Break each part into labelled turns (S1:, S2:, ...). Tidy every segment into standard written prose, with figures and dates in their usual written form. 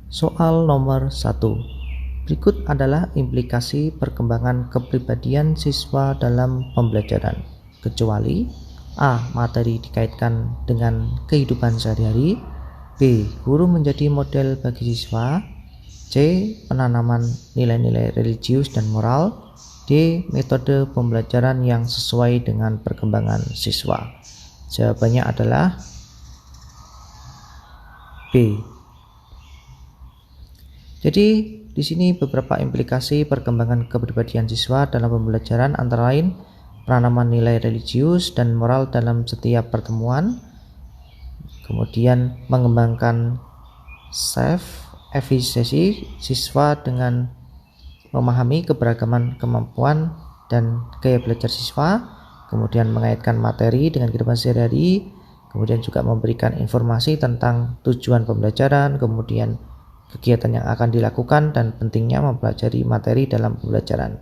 S1: Soal nomor 1. Berikut adalah implikasi perkembangan kepribadian siswa dalam pembelajaran, kecuali A. Materi dikaitkan dengan kehidupan sehari-hari, B. Guru menjadi model bagi siswa, C. Penanaman nilai-nilai religius dan moral, D. Metode pembelajaran yang sesuai dengan perkembangan siswa. Jawabannya adalah B. Jadi di sini beberapa implikasi perkembangan kepribadian siswa dalam pembelajaran antara lain penanaman nilai religius dan moral dalam setiap pertemuan, kemudian mengembangkan self efficacy siswa dengan memahami keberagaman kemampuan dan gaya belajar siswa, kemudian mengaitkan materi dengan kehidupan sehari-hari, kemudian juga memberikan informasi tentang tujuan pembelajaran, kemudian kegiatan yang akan dilakukan dan pentingnya mempelajari materi dalam pembelajaran.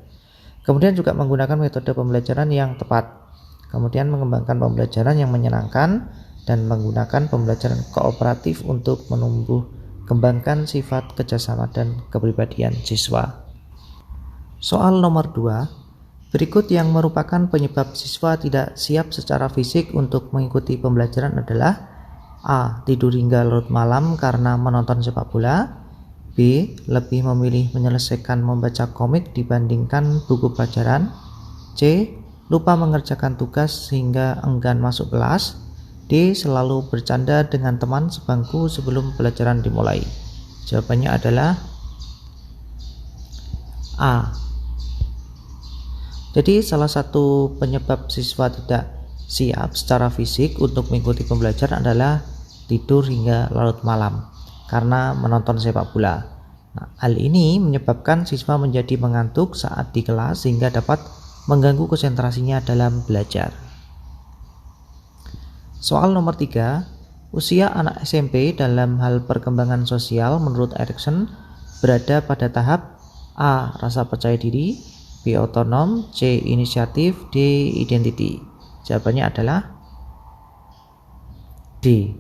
S1: Kemudian juga menggunakan metode pembelajaran yang tepat. Kemudian mengembangkan pembelajaran yang menyenangkan dan menggunakan pembelajaran kooperatif untuk menumbuh kembangkan sifat kerjasama dan kepribadian siswa. Soal nomor 2. Berikut yang merupakan penyebab siswa tidak siap secara fisik untuk mengikuti pembelajaran adalah A. Tidur hingga larut malam karena menonton sepak bola, B. Lebih memilih menyelesaikan membaca komik dibandingkan buku pelajaran, C. Lupa mengerjakan tugas sehingga enggan masuk kelas, D. Selalu bercanda dengan teman sebangku sebelum pelajaran dimulai. Jawabannya adalah A. Jadi salah satu penyebab siswa tidak siap secara fisik untuk mengikuti pembelajaran adalah tidur hingga larut malam karena menonton sepak bola. Nah, hal ini menyebabkan siswa menjadi mengantuk saat di kelas sehingga dapat mengganggu konsentrasinya dalam belajar. Soal nomor 3. Usia anak SMP dalam hal perkembangan sosial menurut Erikson berada pada tahap A. Rasa percaya diri, B. Otonom, C. Inisiatif, D. Identity. Jawabannya adalah D.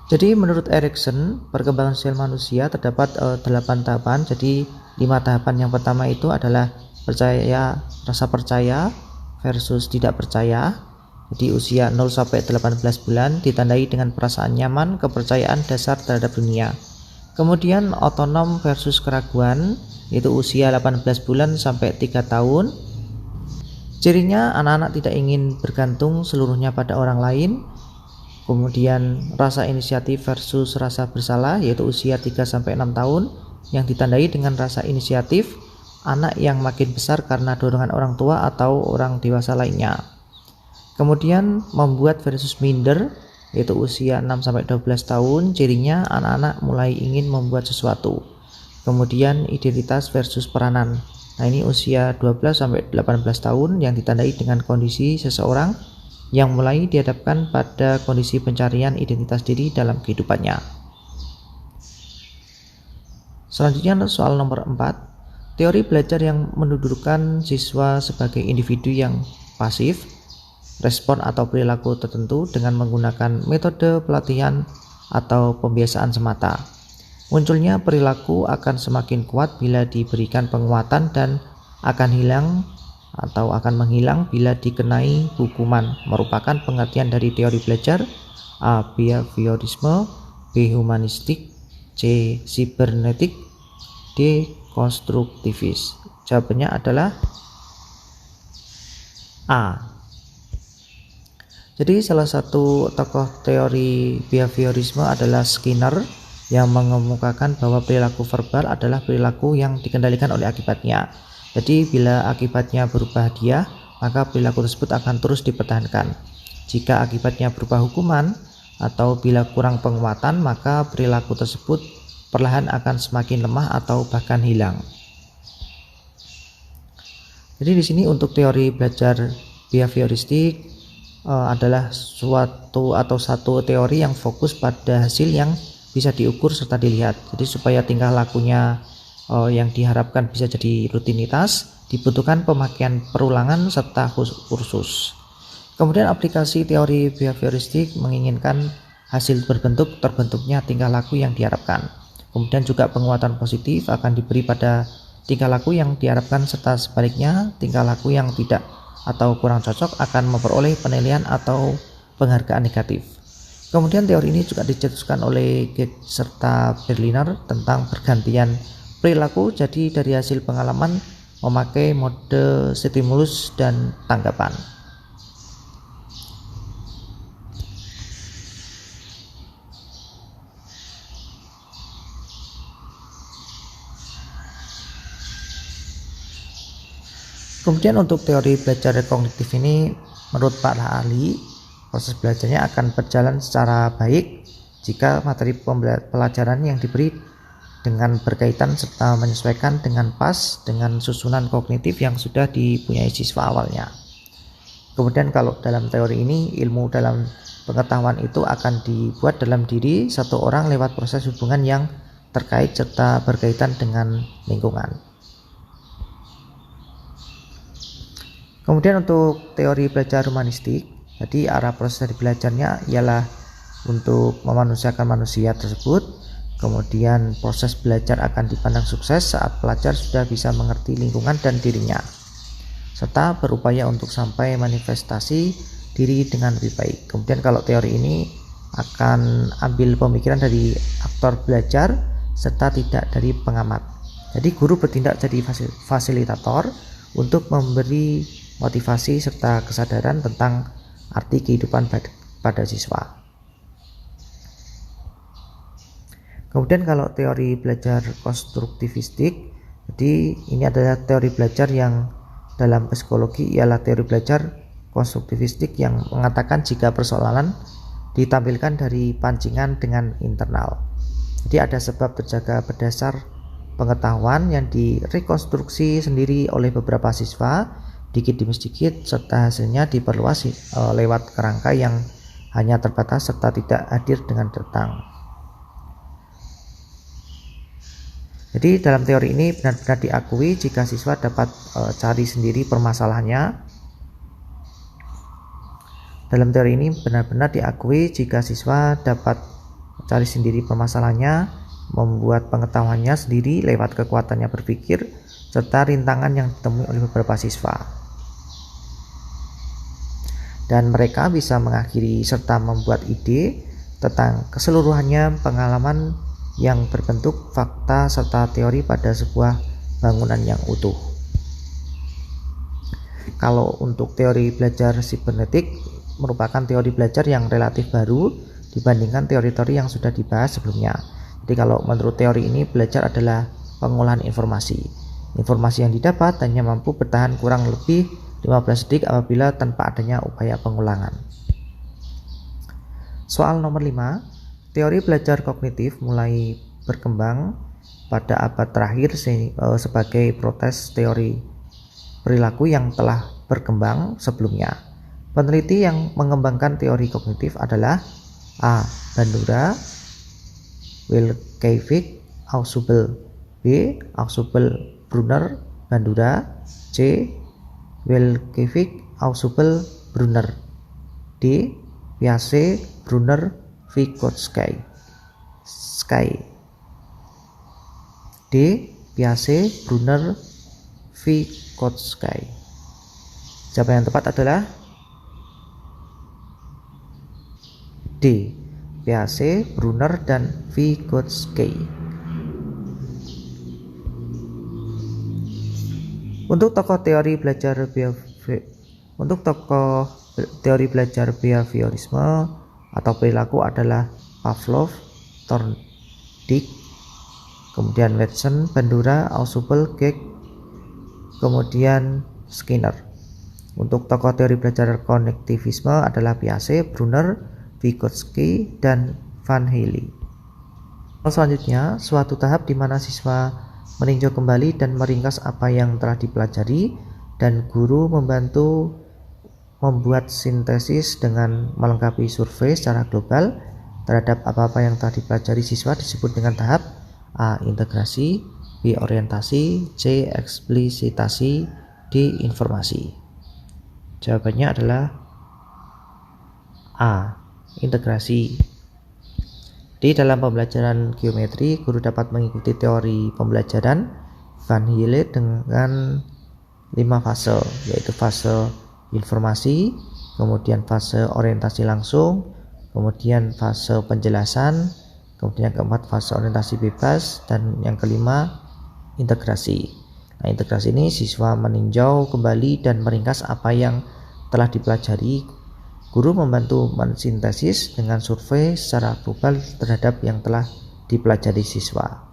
S1: Jadi menurut Erikson, perkembangan sosial manusia terdapat 8 tahapan. Jadi 5 tahapan yang pertama itu adalah rasa percaya versus tidak percaya. Jadi usia 0 sampai 18 bulan ditandai dengan perasaan nyaman, kepercayaan dasar terhadap dunia. Kemudian otonom versus keraguan, yaitu usia 18 bulan sampai 3 tahun. Cirinya anak-anak tidak ingin bergantung seluruhnya pada orang lain. Kemudian rasa inisiatif versus rasa bersalah, yaitu usia 3-6 tahun, yang ditandai dengan rasa inisiatif anak yang makin besar karena dorongan orang tua atau orang dewasa lainnya. Kemudian membuat versus minder, yaitu usia 6-12 tahun, cirinya anak-anak mulai ingin membuat sesuatu. Kemudian identitas versus peranan. Nah, ini usia 12-18 tahun yang ditandai dengan kondisi seseorang yang mulai dihadapkan pada kondisi pencarian identitas diri dalam kehidupannya. Selanjutnya soal nomor 4. Teori belajar yang mendudukkan siswa sebagai individu yang pasif, respon atau perilaku tertentu dengan menggunakan metode pelatihan atau pembiasaan semata. Munculnya perilaku akan semakin kuat bila diberikan penguatan dan akan menghilang bila dikenai hukuman. Merupakan pengertian dari teori belajar A. Behaviorisme, B. Humanistik, C. Cybernetik, D. Konstruktivis. Jawabannya adalah A. Jadi salah satu tokoh teori behaviorisme adalah Skinner yang mengemukakan bahwa perilaku verbal adalah perilaku yang dikendalikan oleh akibatnya. Jadi bila akibatnya berupa hadiah, maka perilaku tersebut akan terus dipertahankan. Jika akibatnya berupa hukuman atau bila kurang penguatan, maka perilaku tersebut perlahan akan semakin lemah atau bahkan hilang. Jadi di sini untuk teori belajar behavioristik adalah satu teori yang fokus pada hasil yang bisa diukur serta dilihat. Jadi supaya tingkah lakunya yang diharapkan bisa jadi rutinitas, dibutuhkan pemakaian perulangan serta kursus. Kemudian aplikasi teori behavioristik menginginkan hasil terbentuknya tingkah laku yang diharapkan. Kemudian juga penguatan positif akan diberi pada tingkah laku yang diharapkan, serta sebaliknya tingkah laku yang tidak atau kurang cocok akan memperoleh penilaian atau penghargaan negatif. Kemudian teori ini juga dicetuskan oleh Gates serta Berliner tentang pergantian perilaku, jadi dari hasil pengalaman memakai mode stimulus dan tanggapan. Kemudian untuk teori belajar kognitif ini, menurut para ahli, proses belajarnya akan berjalan secara baik jika materi pelajaran yang diberi dengan berkaitan serta menyesuaikan dengan pas dengan susunan kognitif yang sudah dipunyai siswa awalnya. Kemudian kalau dalam teori ini, ilmu dalam pengetahuan itu akan dibuat dalam diri satu orang lewat proses hubungan yang terkait serta berkaitan dengan lingkungan. Kemudian untuk teori belajar humanistik, jadi arah proses dari belajarnya ialah untuk memanusiakan manusia tersebut. Kemudian proses belajar akan dipandang sukses saat pelajar sudah bisa mengerti lingkungan dan dirinya, serta berupaya untuk sampai manifestasi diri dengan lebih baik. Kemudian kalau teori ini akan ambil pemikiran dari aktor belajar serta tidak dari pengamat. Jadi guru bertindak jadi fasilitator untuk memberi motivasi serta kesadaran tentang arti kehidupan pada siswa. Kemudian kalau teori belajar konstruktivistik, jadi ini adalah teori belajar yang dalam psikologi ialah teori belajar konstruktivistik yang mengatakan jika persoalan ditampilkan dari pancingan dengan internal. Jadi ada sebab terjaga berdasar pengetahuan yang direkonstruksi sendiri oleh beberapa siswa dikit demi sedikit, serta hasilnya diperluas lewat kerangka yang hanya terbatas serta tidak hadir dengan datang. Jadi dalam teori ini benar-benar diakui jika siswa dapat cari sendiri permasalahannya. Dalam teori ini benar-benar diakui jika siswa dapat cari sendiri permasalahannya, membuat pengetahuannya sendiri lewat kekuatannya berpikir, serta rintangan yang ditemui oleh beberapa siswa. Dan mereka bisa mengakhiri serta membuat ide tentang keseluruhannya pengalaman yang berbentuk fakta serta teori pada sebuah bangunan yang utuh. Kalau untuk teori belajar sibernetik merupakan teori belajar yang relatif baru dibandingkan teori-teori yang sudah dibahas sebelumnya. Jadi kalau menurut teori ini, belajar adalah pengolahan informasi. Informasi yang didapat hanya mampu bertahan kurang lebih 15 detik apabila tanpa adanya upaya pengulangan. Soal nomor 5, teori belajar kognitif mulai berkembang pada abad terakhir sebagai protes teori perilaku yang telah berkembang sebelumnya. Peneliti yang mengembangkan teori kognitif adalah A. Bandura, Wilczewski, Ausubel. B. Ausubel, Brunner, Bandura. C. Wilczewski, Ausubel, Brunner. D. Piaget, Brunner, Vygotsky. D. Piaget, Brunner, Vygotsky. Jawaban yang tepat adalah D. Piaget, Brunner, dan Vygotsky. Untuk tokoh teori behaviorisme atau perilaku adalah Pavlov, Thorndike, kemudian Watson, Bandura, Ausubel, Geek, kemudian Skinner. Untuk tokoh teori belajar konektivisme adalah Piaget, Brunner, Vygotsky, dan Van Helle. Selanjutnya, suatu tahap di mana siswa meninjau kembali dan meringkas apa yang telah dipelajari, dan guru membantu membuat sintesis dengan melengkapi survei secara global terhadap apa-apa yang telah dipelajari siswa disebut dengan tahap A. Integrasi, B. Orientasi, C. Eksplisitasi, D. Informasi. Jawabannya adalah A. Integrasi. Di dalam pembelajaran geometri, guru dapat mengikuti teori pembelajaran Van Hiele dengan 5 fase, yaitu fase informasi, kemudian fase orientasi langsung, kemudian fase penjelasan, kemudian keempat fase orientasi bebas, dan yang kelima integrasi. Nah, integrasi ini siswa meninjau kembali dan meringkas apa yang telah dipelajari. Guru membantu mensintesis dengan survei secara global terhadap yang telah dipelajari siswa.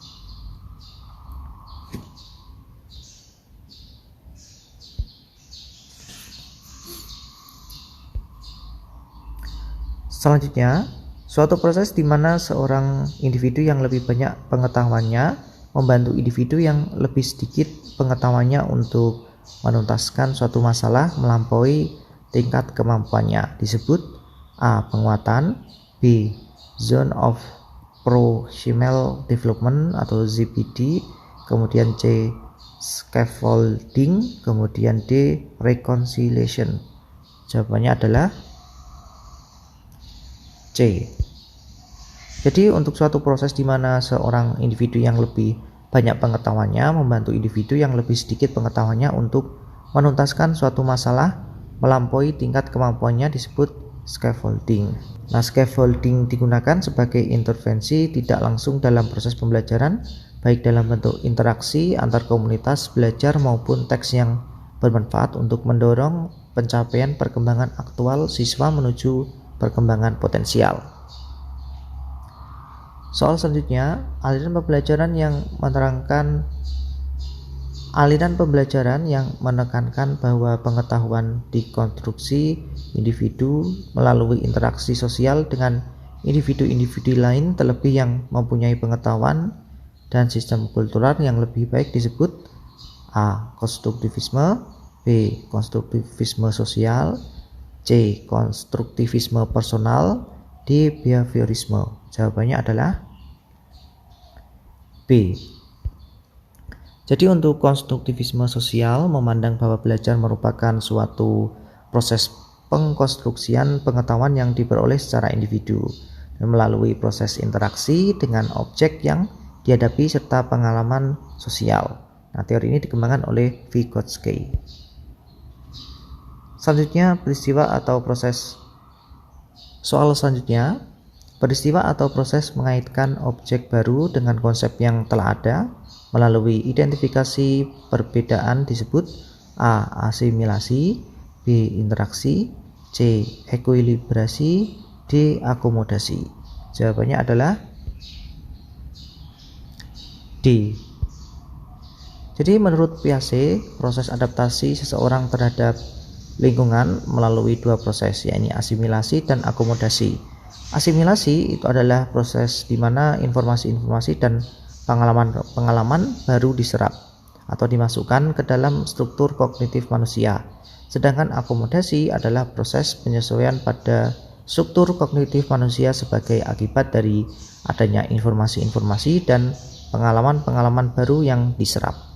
S1: Selanjutnya, suatu proses di mana seorang individu yang lebih banyak pengetahuannya membantu individu yang lebih sedikit pengetahuannya untuk menuntaskan suatu masalah melampaui tingkat kemampuannya, disebut A. Penguatan, B. Zone of Proximal Development atau ZPD, kemudian C. Scaffolding, kemudian D. Reconciliation. Jawabannya adalah C. Jadi untuk suatu proses di mana seorang individu yang lebih banyak pengetahuannya membantu individu yang lebih sedikit pengetahuannya untuk menuntaskan suatu masalah melampaui tingkat kemampuannya disebut scaffolding. Nah, scaffolding digunakan sebagai intervensi tidak langsung dalam proses pembelajaran, baik dalam bentuk interaksi antar komunitas belajar maupun teks yang bermanfaat untuk mendorong pencapaian perkembangan aktual siswa menuju perkembangan potensial. Soal selanjutnya, aliran pembelajaran yang menekankan bahwa pengetahuan dikonstruksi individu melalui interaksi sosial dengan individu-individu lain, terlebih yang mempunyai pengetahuan dan sistem kultural yang lebih baik, disebut A. Konstruktivisme, B. Konstruktivisme sosial, C. Konstruktivisme personal, D. Behaviorisme. Jawabannya adalah B. Jadi untuk konstruktivisme sosial memandang bahwa belajar merupakan suatu proses pengkonstruksian pengetahuan yang diperoleh secara individu dan melalui proses interaksi dengan objek yang dihadapi serta pengalaman sosial. Nah, teori ini dikembangkan oleh Vygotsky. Selanjutnya, peristiwa atau proses. Soal selanjutnya, peristiwa atau proses mengaitkan objek baru dengan konsep yang telah ada melalui identifikasi perbedaan disebut A. Asimilasi, B. Interaksi, C. Ekuilibrasi, D. Akomodasi. Jawabannya adalah D. Jadi menurut Piaget, proses adaptasi seseorang terhadap lingkungan melalui dua proses, yakni asimilasi dan akomodasi. Asimilasi itu adalah proses di mana informasi-informasi dan pengalaman baru diserap atau dimasukkan ke dalam struktur kognitif manusia. Sedangkan akomodasi adalah proses penyesuaian pada struktur kognitif manusia sebagai akibat dari adanya informasi-informasi dan pengalaman-pengalaman baru yang diserap.